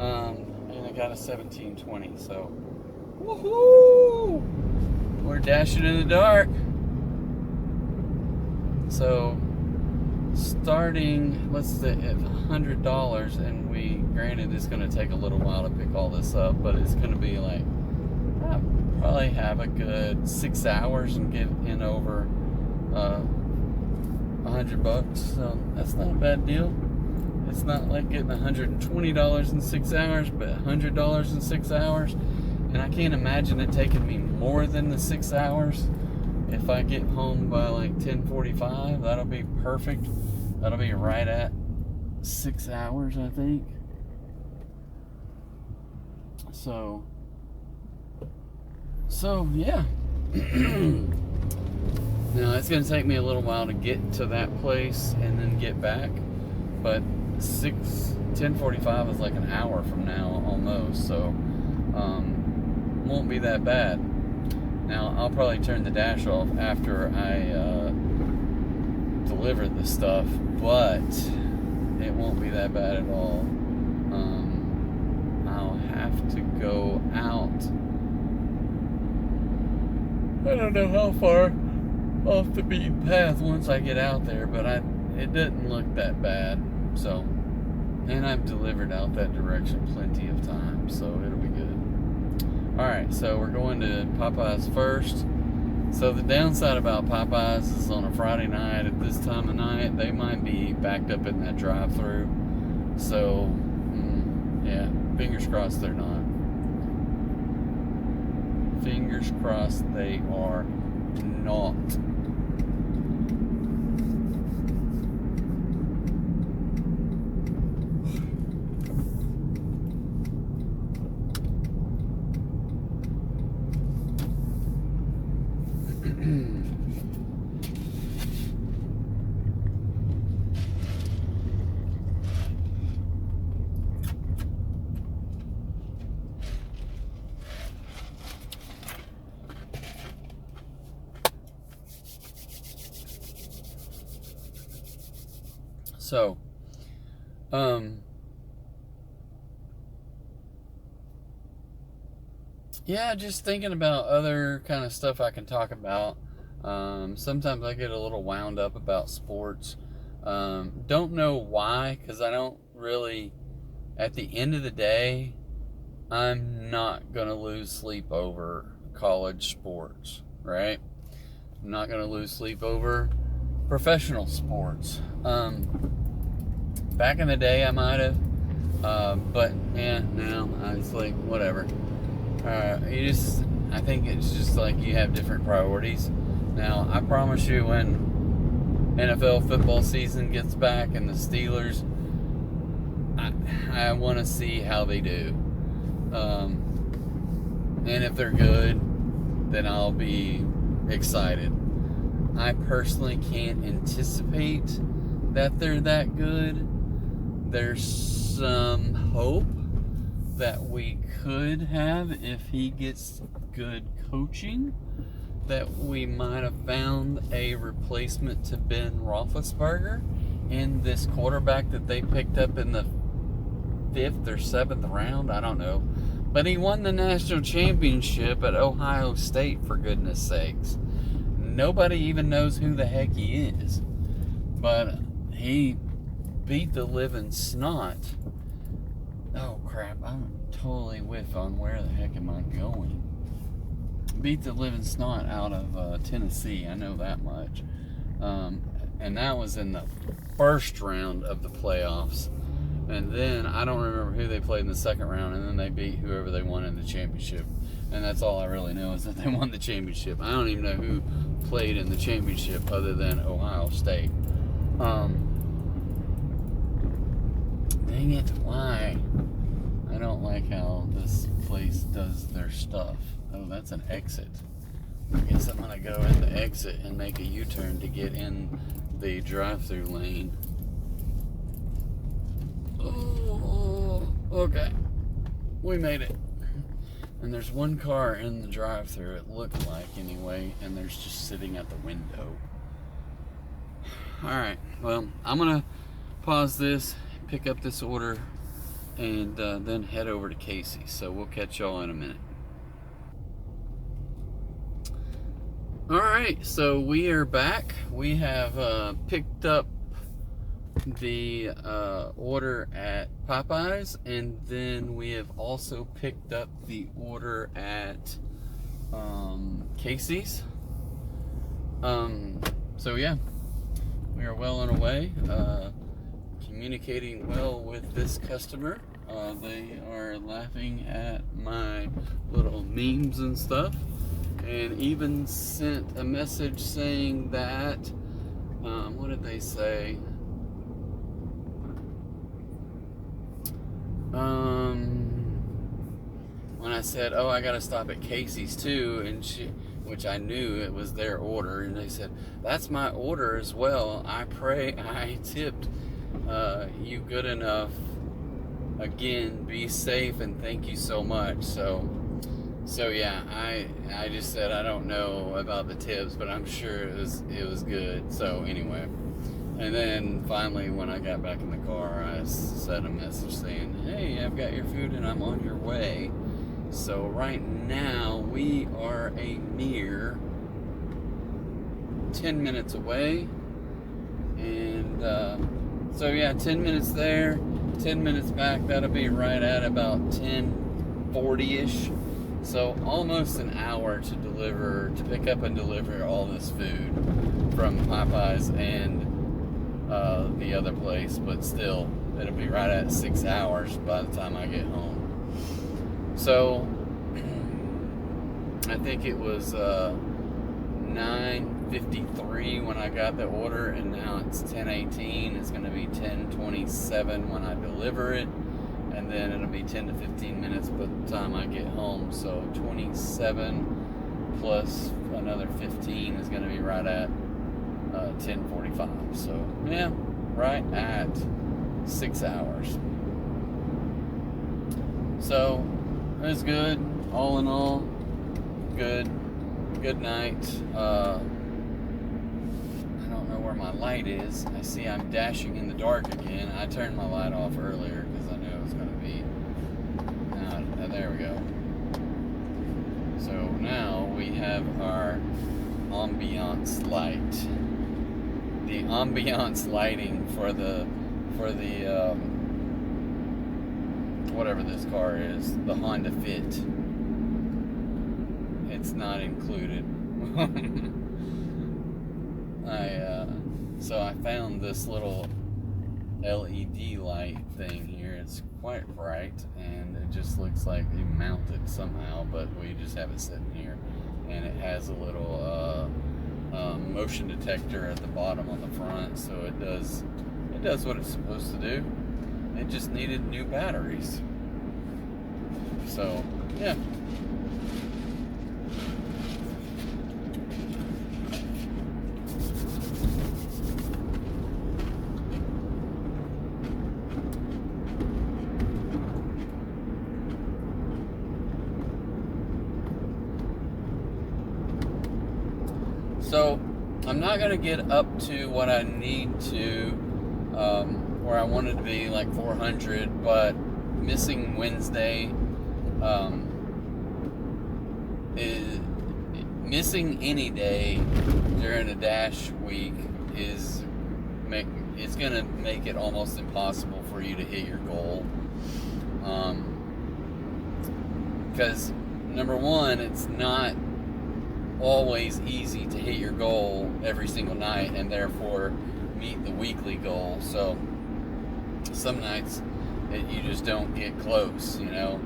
Speaker 1: and I got a 17.20. So, woohoo! We're dashing in the dark. So, starting, let's say at $100, and granted it's going to take a little while to pick all this up, but it's going to be like, I'll probably have a good 6 hours and get in over $100. So that's not a bad deal. It's not like getting $120 in 6 hours, but $100 in 6 hours. And I can't imagine it taking me more than the 6 hours. If I get home by like 10:45, that'll be perfect. That'll be right at 6 hours, I think. So yeah. Now it's going to take me a little while to get to that place and then get back, but 10:45 is like an hour from now almost, so won't be that bad. Now I'll probably turn the dash off after I deliver the stuff, but it won't be that bad at all. I'll have to go out. I don't know how far off the beaten path once I get out there, but it didn't look that bad. So, and I've delivered out that direction plenty of times, so it'll be good. Alright, so we're going to Popeyes first. So the downside about Popeyes is on a Friday night at this time of night, they might be backed up in that drive-thru. So, yeah, fingers crossed they're not. Fingers crossed they are not. So, yeah, just thinking about other kind of stuff I can talk about. Sometimes I get a little wound up about sports. Don't know why, because I don't really, at the end of the day, I'm not going to lose sleep over college sports, right? I'm not going to lose sleep over professional sports. Back in the day I might have, but yeah, now I was like, whatever. I think it's just like you have different priorities. Now, I promise you, when NFL football season gets back and the Steelers, I want to see how they do. And if they're good, then I'll be excited. I personally can't anticipate that they're that good. There's some hope that we could have if he gets good coaching that we might have found a replacement to Ben Roethlisberger in this quarterback that they picked up in the 5th or 7th round. I don't know. But he won the national championship at Ohio State, for goodness sakes. Nobody even knows who the heck he is. But he beat the living snot. Oh crap, I'm totally whiff on where the heck am I going. Beat the living snot out of Tennessee, I know that much. And that was in the first round of the playoffs. And then I don't remember who they played in the second round, and then they beat whoever they won in the championship. And that's all I really know, is that they won the championship. I don't even know who played in the championship other than Ohio State. Dang it, why? I don't like how this place does their stuff. Oh, that's an exit. I guess I'm gonna go in the exit and make a U-turn to get in the drive-through lane. Oh, okay. We made it. And there's one car in the drive-through, it looked like anyway, and there's just sitting at the window. Alright, well, I'm gonna pause this, pick up this order, and then head over to Casey's. So we'll catch y'all in a minute. Alright, so we are back. We have picked up the order at Popeyes, and then we have also picked up the order at Casey's. So yeah, we are well on our way, communicating well with this customer. They are laughing at my little memes and stuff, and even sent a message saying that, what did they say? When I said, oh, I gotta stop at Casey's too, and which I knew it was their order, and they said, that's my order as well. I pray I tipped you good enough. Again, be safe and thank you so much. So yeah, I just said I don't know about the tips, but I'm sure it was good. So anyway, and then finally when I got back in the car, I sent a message saying, hey, I've got your food and I'm on your way. So right now we are a mere 10 minutes away, and so yeah, 10 minutes there, 10 minutes back. That'll be right at about 10:40ish. So almost an hour to pick up and deliver all this food from Popeyes and the other place, but still, it'll be right at 6 hours by the time I get home. So I think it was 9:53 when I got the order, and now it's 10:18. It's going to be 10:27 when I deliver it, and then it'll be 10 to 15 minutes by the time I get home. So 27 plus another 15 is going to be right at 10:45. So yeah, right at 6 hours. So it was good, all in all. Good night. I don't know where my light is. I see I'm dashing in the dark again. I turned my light off earlier because I knew it was going to be. There we go. So now we have our ambiance light. The ambiance lighting for the whatever this car is, the Honda Fit. It's not included. So I found this little LED light thing here. It's quite bright, and it just looks like they mounted somehow, but we just have it sitting here, and it has a little motion detector at the bottom on the front, so it does what it's supposed to do. It just needed new batteries. So yeah. So I'm not going to get up to what I need to, where I wanted to be, like 400, but missing Wednesday is missing any day during a dash week is it's going to make it almost impossible for you to hit your goal. Because number one, it's not always easy to hit your goal every single night and therefore meet the weekly goal. So some nights you just don't get close, you know.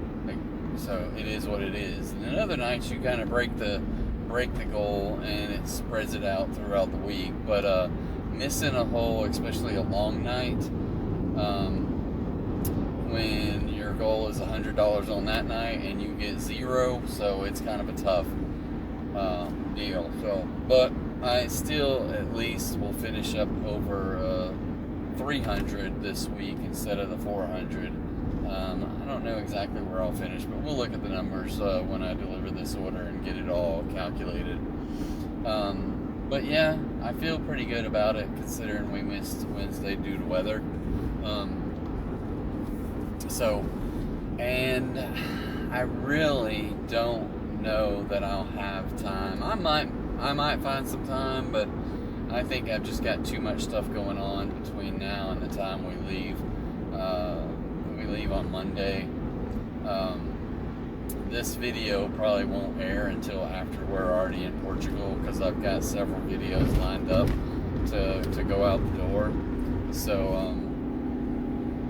Speaker 1: So it is what it is. And then other nights you kind of break the goal and it spreads it out throughout the week. But missing a hole, especially a long night, when your goal is $100 on that night and you get zero, so it's kind of a tough deal. So, but I still at least will finish up over 300 this week instead of the 400. I don't know exactly where I'll finish, but we'll look at the numbers when I deliver this order and get it all calculated. But yeah, I feel pretty good about it considering we missed Wednesday due to weather. And I really don't know that I'll have time. I might find some time, but I think I've just got too much stuff going on between now and the time we leave. We leave on Monday. This video probably won't air until after we're already in Portugal, because I've got several videos lined up to go out the door. So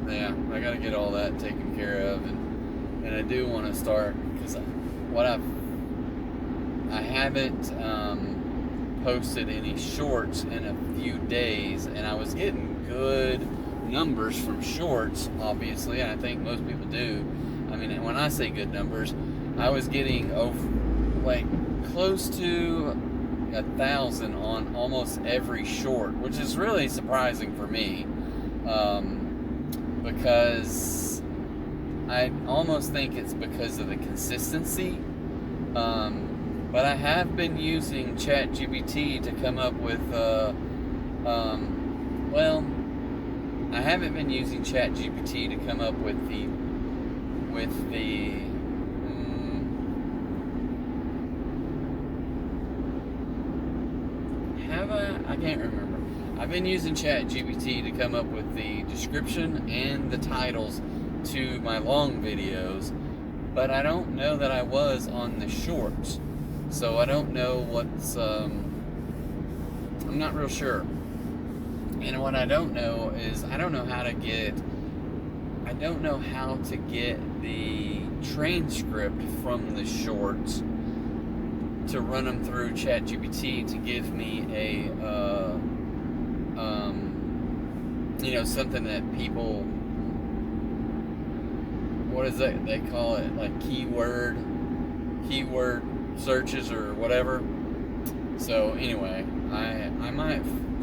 Speaker 1: yeah, I gotta get all that taken care of, and I do want to start, because I haven't posted any shorts in a few days, and I was getting good numbers from shorts, obviously, and I think most people do. I mean, when I say good numbers, I was getting close to 1,000 on almost every short, which is really surprising for me, because I almost think it's because of the consistency. But I have been using ChatGPT to come up with, I haven't been using ChatGPT to come up with the I can't remember. I've been using ChatGPT to come up with the description and the titles to my long videos, but I don't know that I was on the shorts. So I don't know what's, I'm not real sure. And what I don't know is, I don't know how to get the transcript from the shorts to run them through ChatGPT to give me a, something that people, what is that they call it, like keyword searches or whatever. So anyway, I might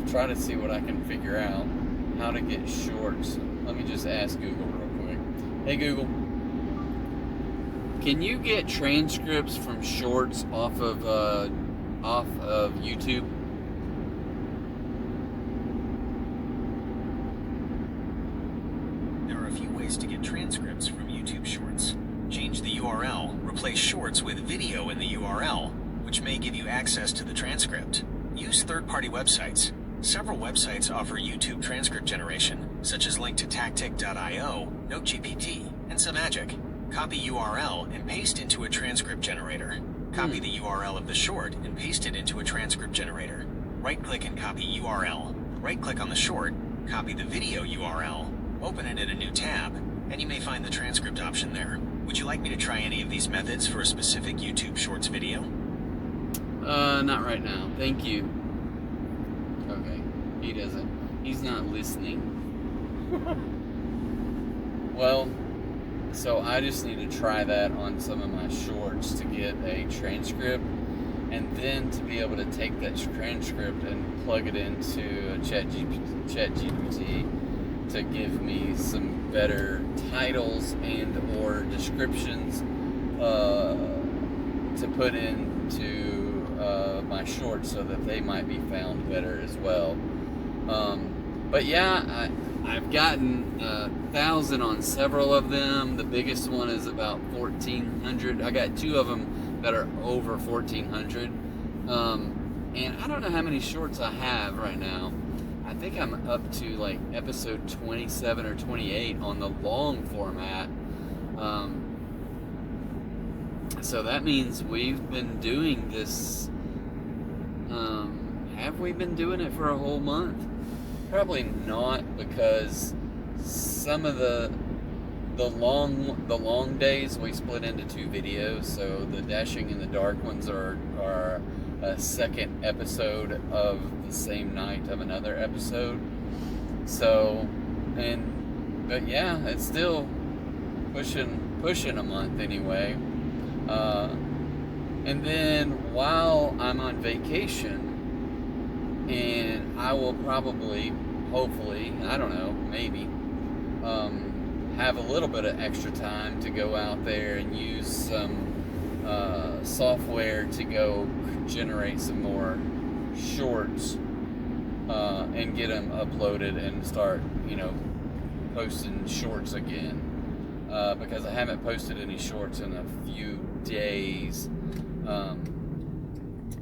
Speaker 1: try to see what I can figure out how to get shorts. Let me just ask Google real quick. Hey Google, can you get transcripts from shorts off of YouTube?
Speaker 2: There are a few ways to get transcripts from YouTube Shorts. Change the URL, replace Shorts with video in the URL, which may give you access to the transcript. Use third-party websites. Several websites offer YouTube transcript generation, such as link to tactic.io, NoteGPT, and Samagic. Copy URL and paste into a transcript generator. Copy the URL of the short and paste it into a transcript generator. Right-click and copy URL. Right-click on the short, copy the video URL, open it in a new tab, and you may find the transcript option there. Would you like me to try any of these methods for a specific YouTube Shorts video?
Speaker 1: Not right now. Thank you. Okay. He's not listening. Well, so I just need to try that on some of my shorts to get a transcript, and then to be able to take that transcript and plug it into a ChatGPT to give me some better titles and or descriptions to put into of my shorts so that they might be found better as well. But yeah, I've gotten 1,000 on several of them. The biggest one is about 1,400. I got 2 of them that are over 1,400. And I don't know how many shorts I have right now. I think I'm up to like episode 27 or 28 on the long format. So that means we've been doing this. Have we been doing it for a whole month? Probably not, because some of the long days we split into 2 videos. So the dashing in the dark ones are a second episode of the same night of another episode. So, but yeah, it's still pushing a month anyway. And then while I'm on vacation, and I will probably, hopefully, I don't know, maybe, have a little bit of extra time to go out there and use some software to go generate some more shorts and get them uploaded and start, posting shorts again. Because I haven't posted any shorts in a few days.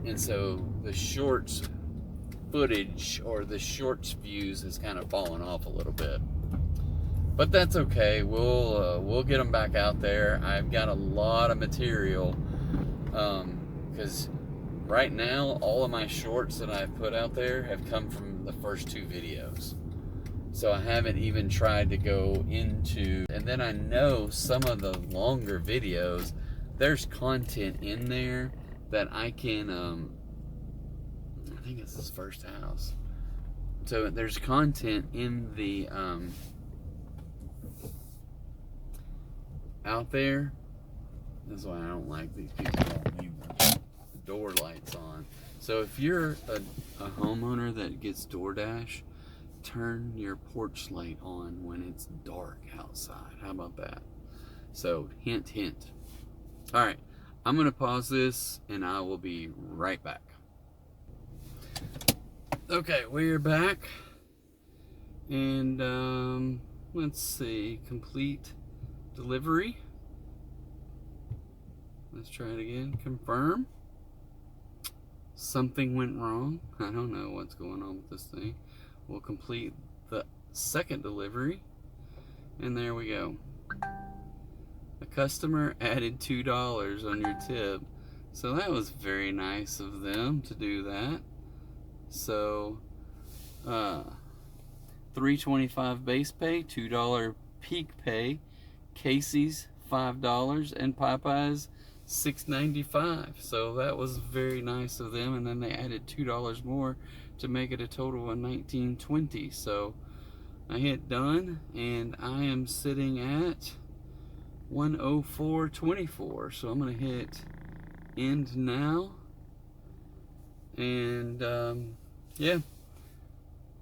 Speaker 1: And so the shorts footage or the shorts views has kind of fallen off a little bit. But that's okay. We'll get them back out there. I've got a lot of material because right now all of my shorts that I've put out there have come from the first 2 videos. So I haven't even tried to go into, and then I know some of the longer videos, there's content in there that I can, I think it's his first house. So there's content in the, out there. That's why I don't like these people don't leave the door lights on. So if you're a homeowner that gets DoorDash, turn your porch light on when it's dark outside. How about that? So, hint, hint. All right, I'm going to pause this and I will be right back. Okay, we're back. And let's see, complete delivery. Let's try it again. Confirm. Something went wrong. I don't know what's going on with this thing. We'll complete the second delivery, and there we go. The customer added $2 on your tip, so that was very nice of them to do that. So $3.25 base pay, $2 peak pay, Casey's $5, and Popeyes $6.95. So that was very nice of them, and then they added $2 more to make it a total of $19.20. So I hit done, and I am sitting at 104.24. So I'm gonna hit end now, and yeah,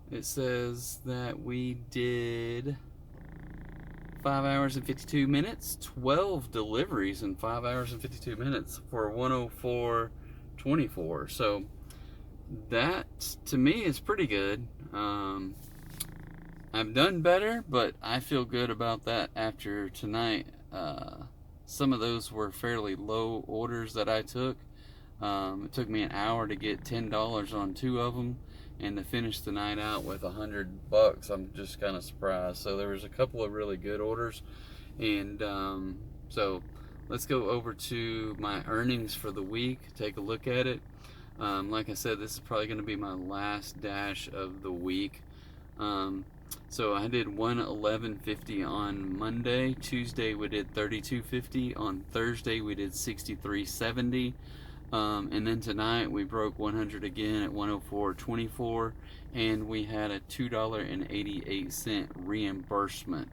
Speaker 1: it says that we did 5 hours and 52 minutes, 12 deliveries in 5 hours and 52 minutes for 104.24. So that to me is pretty good. I've done better, but I feel good about that after tonight. Some of those were fairly low orders that I took. It took me an hour to get $10 on 2 of them, and to finish the night out with $100. I'm just kind of surprised. So there was a couple of really good orders, and so let's go over to my earnings for the week, take a look at it. Like I said, this is probably going to be my last dash of the week. So I did $111.50 on Monday. Tuesday we did $32.50. On Thursday we did $63.70. And then tonight we broke 100 again at 104.24, and we had a $2.88 reimbursement.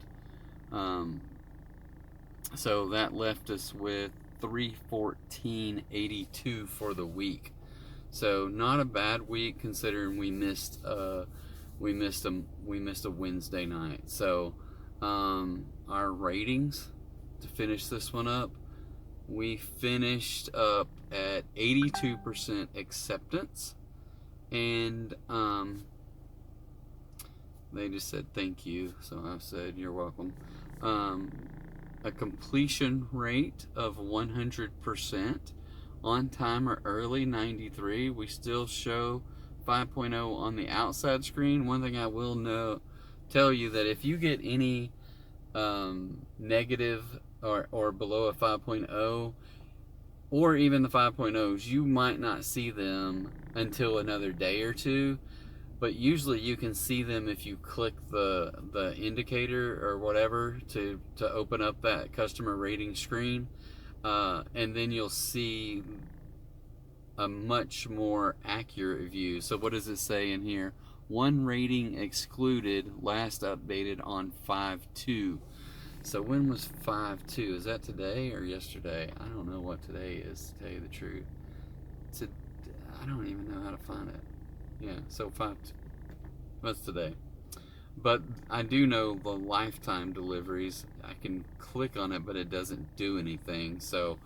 Speaker 1: So that left us with $314.82 for the week. So not a bad week considering we missed a Wednesday night. So our ratings to finish this one up, we finished up at 82% acceptance, and they just said thank you, so I said you're welcome. A completion rate of 100%, on time or early 93. We still show 5.0 on the outside screen. One thing I will tell you, that if you get any negative or below a 5.0, or even the 5.0s, you might not see them until another day or two, but usually you can see them if you click the indicator or whatever to open up that customer rating screen, and then you'll see a much more accurate view. So what does it say in here? 1 rating excluded, last updated on 5/2. So when was 5/2? Is that today or yesterday? I don't know what today is, to tell you the truth. I don't even know how to find it. Yeah, so 5/2. That's today. But I do know the lifetime deliveries. I can click on it, but it doesn't do anything. So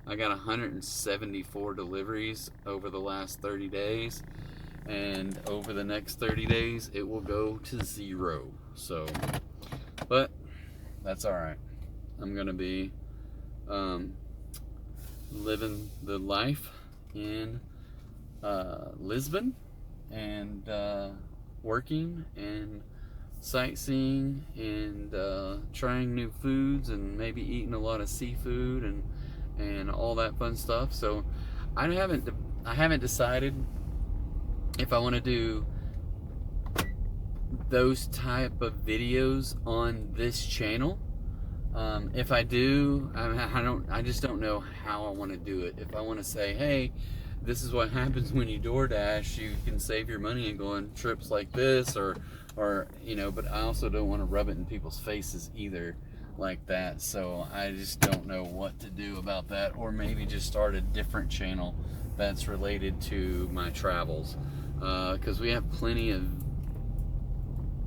Speaker 1: I got 174 deliveries over the last 30 days. And over the next 30 days, it will go to 0. So, but that's all right. I'm going to be living the life in Lisbon, and working and sightseeing and trying new foods, and maybe eating a lot of seafood and all that fun stuff. So I haven't decided if I want to do those type of videos on this channel. If I do, I just don't know how I want to do it. If I want to say, hey, this is what happens when you DoorDash, you can save your money and go on trips like this, or you know, but I also don't want to rub it in people's faces either like that. So I just don't know what to do about that, or maybe just start a different channel that's related to my travels, because we have plenty of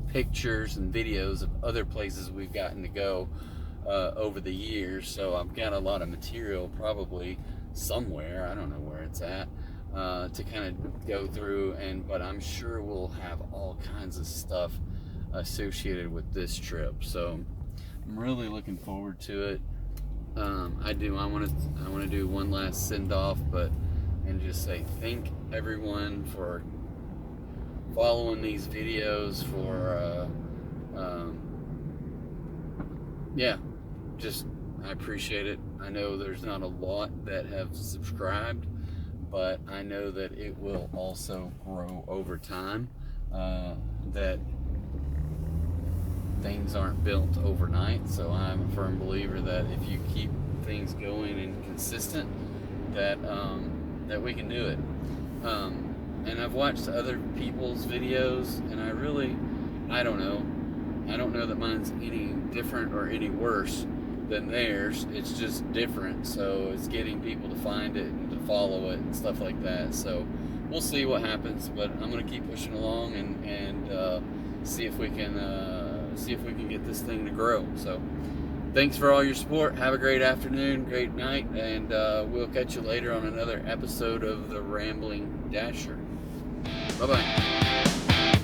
Speaker 1: pictures and videos of other places we've gotten to go over the years. So I've got a lot of material probably somewhere, I don't know where it's at, to kind of go through, but I'm sure we'll have all kinds of stuff associated with this trip. So I'm really looking forward to it. I want to do one last send off, and just say thank everyone for following these videos, for yeah, just I appreciate it. I know there's not a lot that have subscribed, but I know that it will also grow over time, that things aren't built overnight. So I'm a firm believer that if you keep things going and consistent, that we can do it. And I've watched other people's videos, and I don't know that mine's any different or any worse than theirs. It's just different, so it's getting people to find it and to follow it and stuff like that. So we'll see what happens, but I'm gonna keep pushing along and see if we can get this thing to grow. So thanks for all your support. Have a great afternoon, great night, and we'll catch you later on another episode of the Rambling Dasher. Bye bye.